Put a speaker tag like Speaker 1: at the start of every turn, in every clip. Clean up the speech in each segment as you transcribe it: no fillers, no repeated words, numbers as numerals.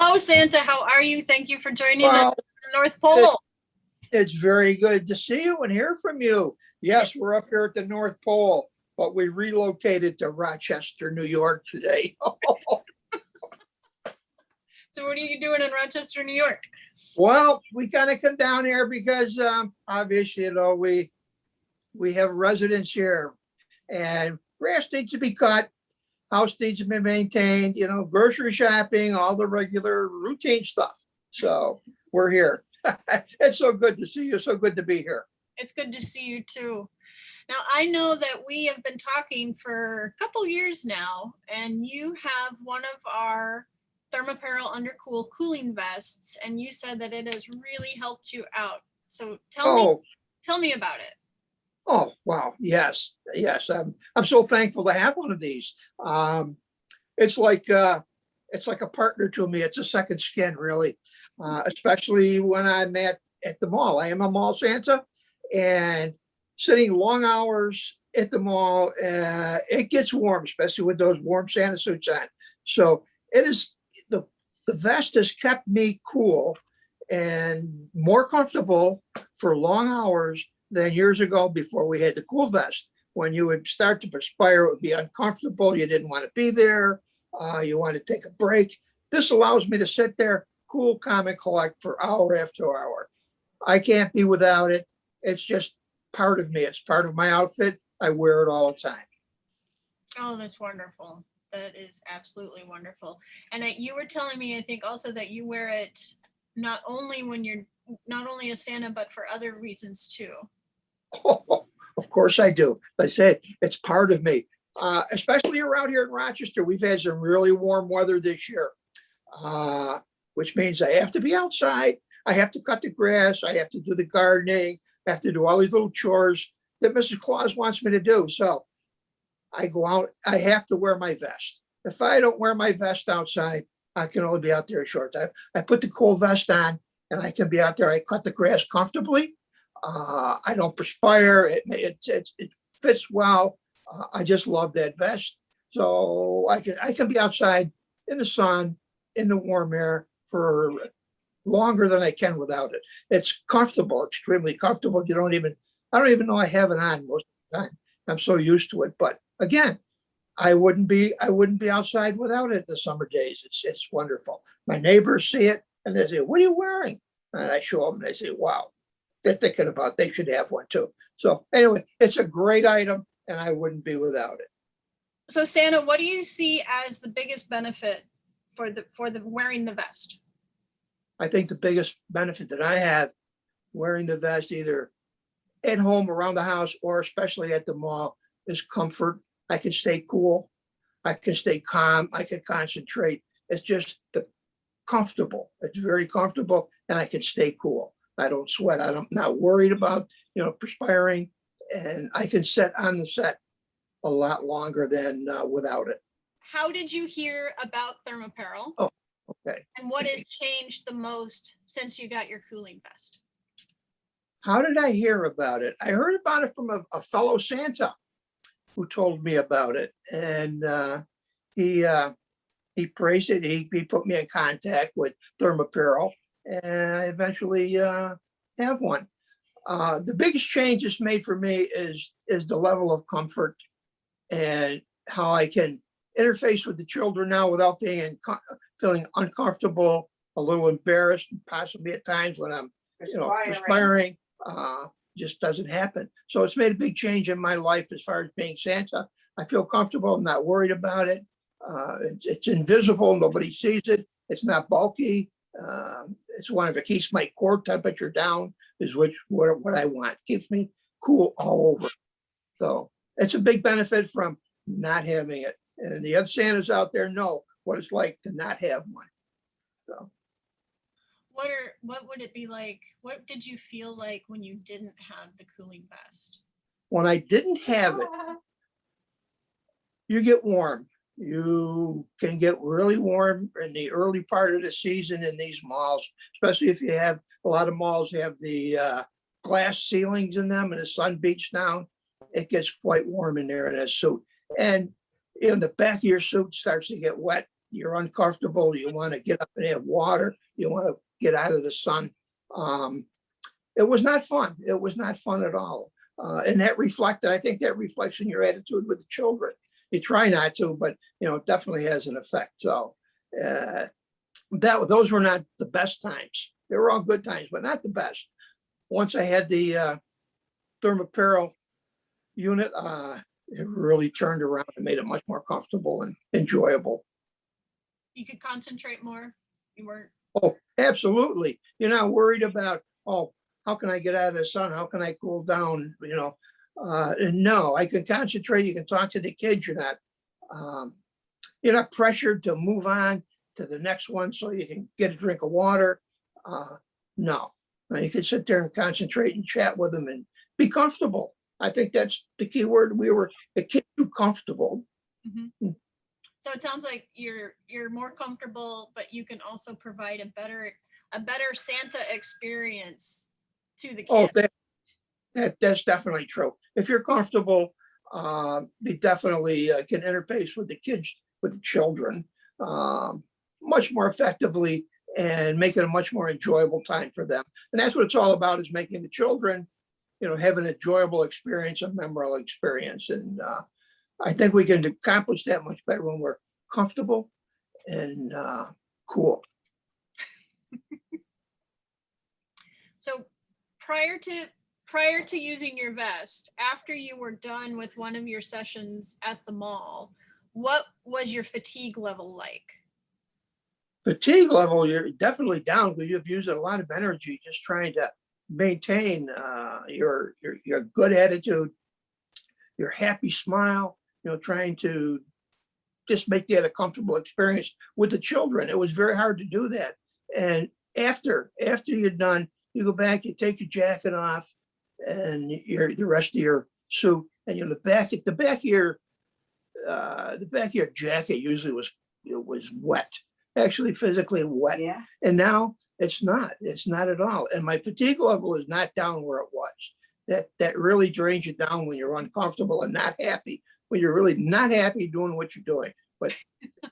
Speaker 1: Hello, Santa. How are you? Thank you for joining us
Speaker 2: Well,
Speaker 1: at the North Pole.
Speaker 2: it's very good to see you and hear from you. Yes, we're up here at the North Pole, but we relocated to Rochester, New York today.
Speaker 1: So what are you doing in Rochester, New York?
Speaker 2: Well, we kind of come down here because obviously, we have residents here and grass needs to be cut, house needs to be maintained, grocery shopping, all the regular routine stuff. So we're here. It's so good to see you. So good to be here.
Speaker 1: It's good to see you too. Now, I know that we have been talking for a couple years now, and you have one of our ThermApparel UnderCool Cooling Vests, and you said that it has really helped you out. So tell me about it.
Speaker 2: Oh, wow. Yes. I'm so thankful to have one of these. It's like a partner to me. It's a second skin, really. Especially when I'm at the mall. I am a mall Santa, and sitting long hours at the mall, it gets warm, especially with those warm Santa suits on. So it is the vest has kept me cool and more comfortable for long hours than years ago before we had the cool vest. When you would start to perspire, it would be uncomfortable. You didn't want to be there. You want to take a break. This allows me to sit there, cool, calm, and collect for hour after hour. I can't be without it. It's just part of me. It's part of my outfit. I wear it all the time.
Speaker 1: Oh, that's wonderful. That is absolutely wonderful. And you were telling me, I think also that you wear it not only when you're not only a Santa, but for other reasons too.
Speaker 2: Oh, of course I do. Like I said, it's part of me. Especially around here in Rochester, we've had some really warm weather this year, which means I have to be outside. I have to cut the grass. I have to do the gardening. I have to do all these little chores that Mrs. Claus wants me to do. So I go out. I have to wear my vest. If I don't wear my vest outside, I can only be out there a short time. I put the cool vest on and I can be out there. I cut the grass comfortably. I don't perspire. It fits well. I just love that vest. So I can be outside in the sun, in the warm air for longer than I can without it. It's comfortable, extremely comfortable. I don't even know I have it on most of the time. I'm so used to it. But again, I wouldn't be outside without it the summer days. It's wonderful. My neighbors see it and they say, "What are you wearing?" And I show them and they say, "Wow." They're thinking about they should have one too. So anyway, it's a great item and I wouldn't be without it.
Speaker 1: So Santa, what do you see as the biggest benefit for the wearing the vest?
Speaker 2: I think the biggest benefit that I have wearing the vest, either at home, around the house, or especially at the mall, is comfort. I can stay cool. I can stay calm. I can concentrate. It's just comfortable. It's very comfortable and I can stay cool. I don't sweat. I'm not worried about, perspiring, and I can sit on the set a lot longer than without it.
Speaker 1: How did you hear about ThermApparel?
Speaker 2: Oh, okay.
Speaker 1: And what has changed the most since you got your cooling vest?
Speaker 2: How did I hear about it? I heard about it from a fellow Santa who told me about it, and he praised it. He put me in contact with ThermApparel, and I eventually have one. The biggest change it's made for me is the level of comfort and how I can interface with the children now without feeling uncomfortable, a little embarrassed, possibly at times when I'm perspiring. Just doesn't happen. So it's made a big change in my life as far as being Santa. I feel comfortable. I'm not worried about it. It's invisible. Nobody sees it. It's not bulky. It's one of it keeps my core temperature down, is what I want. It keeps me cool all over. So it's a big benefit from not having it. And the other Santas out there know what it's like to not have one. So
Speaker 1: what would it be like? What did you feel like when you didn't have the cooling vest?
Speaker 2: when I didn't have it, you get warm. You can get really warm in the early part of the season in these malls, especially if you have a lot of malls have the glass ceilings in them and the sun beats down. It gets quite warm in there in a suit. And in the back of your suit starts to get wet you're uncomfortable, you want to get up and have water, you want to get out of the sun. It was not fun. It was not fun at all. And that reflected, I think that reflects in your attitude with the children. You try not to, but it definitely has an effect. So those were not the best times. They were all good times, but not the best. Once I had the ThermApparel unit, it really turned around and made it much more comfortable and enjoyable.
Speaker 1: You could concentrate more. You weren't.
Speaker 2: Oh, absolutely. You're not worried about, oh, how can I get out of the sun? How can I cool down? And no, I can concentrate. You can talk to the kids. You're not pressured to move on to the next one so you can get a drink of water. No, you can sit there and concentrate and chat with them and be comfortable. I think that's the key word. We were the kids too comfortable.
Speaker 1: Mm-hmm. So it sounds like you're more comfortable, but you can also provide a better Santa experience to the kids.
Speaker 2: Oh, that's definitely true. If you're comfortable, they definitely can interface with the kids, with the children, much more effectively and make it a much more enjoyable time for them. And that's what it's all about, is making the children, have an enjoyable experience, a memorable experience. And I think we can accomplish that much better when we're comfortable and cool.
Speaker 1: So prior to using your vest, after you were done with one of your sessions at the mall, what was your fatigue level like?
Speaker 2: Fatigue level, you're definitely down because you've used a lot of energy just trying to maintain your good attitude, your happy smile, trying to just make that a comfortable experience with the children. It was very hard to do that. And after you're done, you go back, you take your jacket off and the rest of your suit, and the back of your jacket usually was wet, actually physically wet.
Speaker 3: Yeah.
Speaker 2: And now it's not at all. And my fatigue level is not down where it was. That really drains you down when you're uncomfortable and not happy, when you're really not happy doing what you're doing. But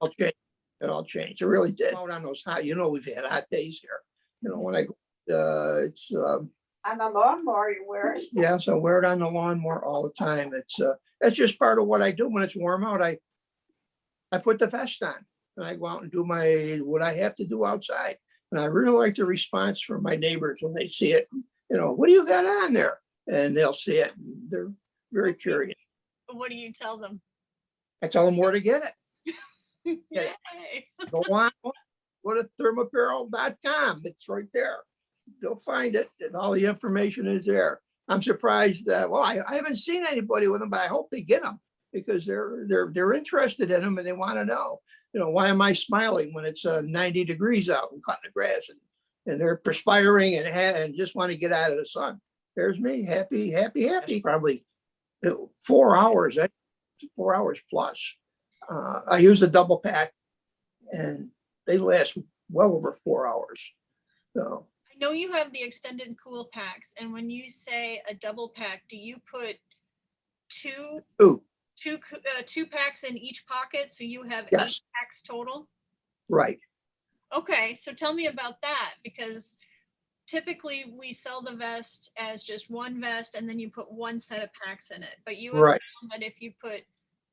Speaker 2: I'll change. It all changed. It really did. Out on those hot, we've had hot days here. When I go, it's
Speaker 3: on the lawnmower you wear it.
Speaker 2: yeah, so I wear it on the lawnmower all the time. It's just part of what I do when it's warm out. I put the vest on and I go out and do what I have to do outside. And I really like the response from my neighbors when they see it. What do you got on there? And they'll see it. And they're very curious.
Speaker 1: What do you tell them?
Speaker 2: I tell them where to get it.
Speaker 1: Yay.
Speaker 2: Go on, go to ThermApparel.com. It's right there. They'll find it, and all the information is there. I'm surprised that, I haven't seen anybody with them, but I hope they get them because they're interested in them and they want to know, why am I smiling when it's 90 degrees out and cutting the grass, and they're perspiring and just want to get out of the sun. There's me, happy. That's probably 4 hours, 4 hours plus. I use a double pack and they last well over 4 hours. So
Speaker 1: I know you have the extended cool packs, and when you say a double pack, do you put two packs in each pocket, so you have
Speaker 2: yes.
Speaker 1: 8 packs total?
Speaker 2: Right.
Speaker 1: Okay, so tell me about that, because typically we sell the vest as just one vest and then you put one set of packs in it, but you have
Speaker 2: right.
Speaker 1: found that if you put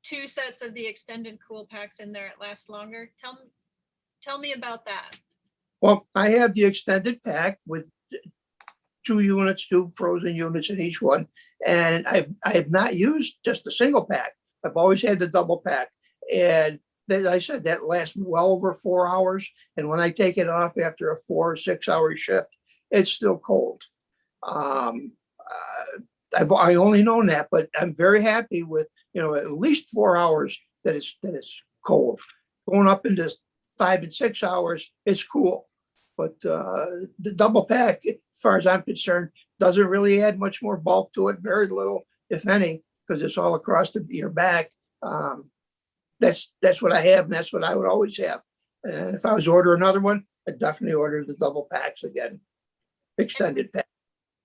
Speaker 1: 2 sets of the extended cool packs in there, it lasts longer. Tell me about that.
Speaker 2: Well, I have the extended pack with 2 frozen units in each one. And I have not used just a single pack. I've always had the double pack. And as I said, that lasts well over 4 hours. And when I take it off after a 4 or 6 hour shift, it's still cold. I only known that, but I'm very happy with, at least 4 hours that it's cold. Going up into 5 and 6 hours, it's cool. But the double pack, as far as I'm concerned, doesn't really add much more bulk to it, very little, if any, because it's all across your back. That's what I have, and that's what I would always have. And if I was to order another one, I'd definitely order the double packs again, extended pack.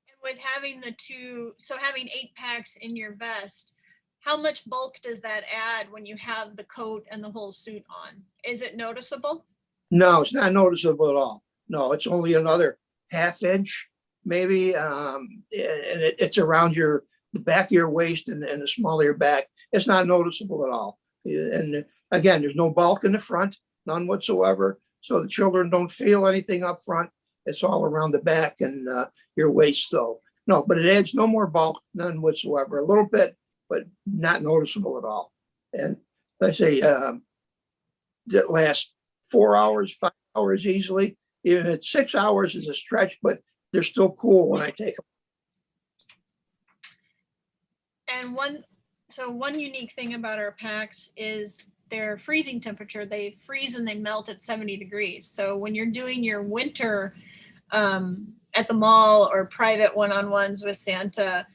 Speaker 1: And with having having 8 packs in your vest, how much bulk does that add when you have the coat and the whole suit on? Is it noticeable?
Speaker 2: No, it's not noticeable at all. No, it's only another half inch, maybe. And it's around the back of your waist and the small of your back. It's not noticeable at all. And again, there's no bulk in the front, none whatsoever. So the children don't feel anything up front. It's all around the back and your waist though. No, but it adds no more bulk, none whatsoever. A little bit, but not noticeable at all. And I say that lasts 4 hours, 5 hours easily. Even at 6 hours is a stretch, but they're still cool when I take them.
Speaker 1: And one unique thing about our packs is their freezing temperature. They freeze and they melt at 70 degrees. So when you're doing your winter at the mall or private one-on-ones with Santa,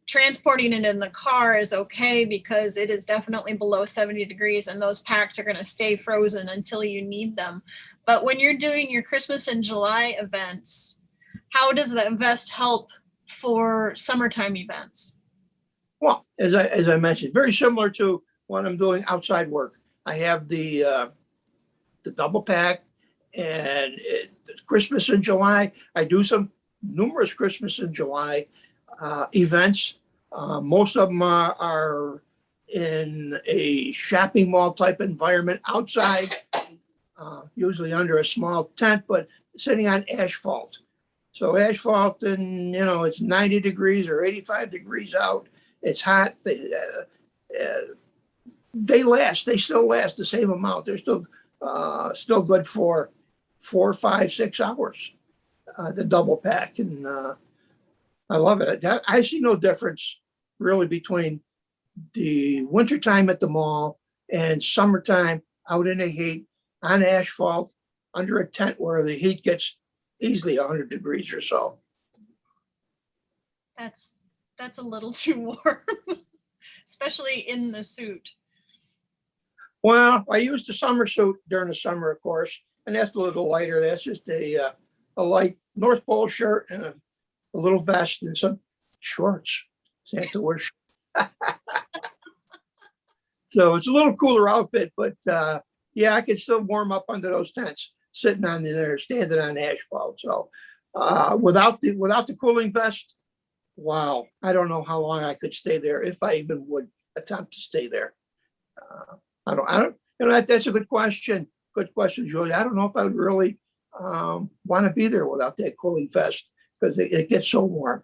Speaker 1: transporting it in the car is okay because it is definitely below 70 degrees and those packs are going to stay frozen until you need them. But when you're doing your Christmas and July events, how does the vest help for summertime events?
Speaker 2: Well, as I mentioned, very similar to when I'm doing outside work. I have the double pack, and Christmas in July. I do some numerous Christmas in July events. Most of them are in a shopping mall type environment outside, usually under a small tent, but sitting on asphalt. So asphalt, and it's 90 degrees or 85 degrees out. It's hot. They last. They still last the same amount. They're still good for 4, 5, 6 hours. The double pack, and I love it. I see no difference really between the wintertime at the mall and summertime out in the heat on asphalt under a tent where the heat gets easily 100 degrees or so.
Speaker 1: That's a little too warm, especially in the suit.
Speaker 2: Well, I use the summer suit during the summer, of course, and that's a little lighter. That's just a light North Pole shirt and a little vest and some shorts. Santa wears. So it's a little cooler outfit, but yeah, I can still warm up under those tents, sitting on there, standing on asphalt. So without the cooling vest, wow, I don't know how long I could stay there if I even would attempt to stay there. I don't. That's a good question. Good question, Julie. I don't know if I would really want to be there without that cooling vest because it gets so warm.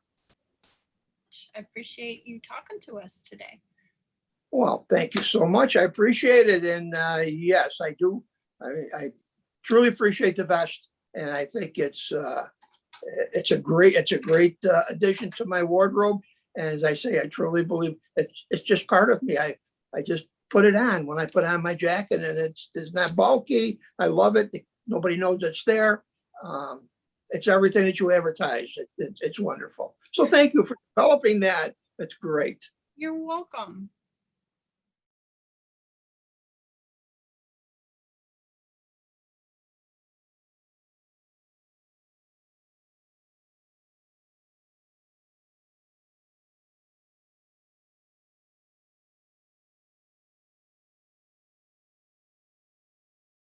Speaker 1: I appreciate you talking to us today.
Speaker 2: Well, thank you so much. I appreciate it. And yes, I do. I truly appreciate the vest. And I think it's a great addition to my wardrobe. And as I say, I truly believe it's just part of me. I just put it on when I put on my jacket, and it's not bulky. I love it. Nobody knows it's there. It's everything that you advertise. It's wonderful. So thank you for developing that. It's great.
Speaker 1: You're welcome.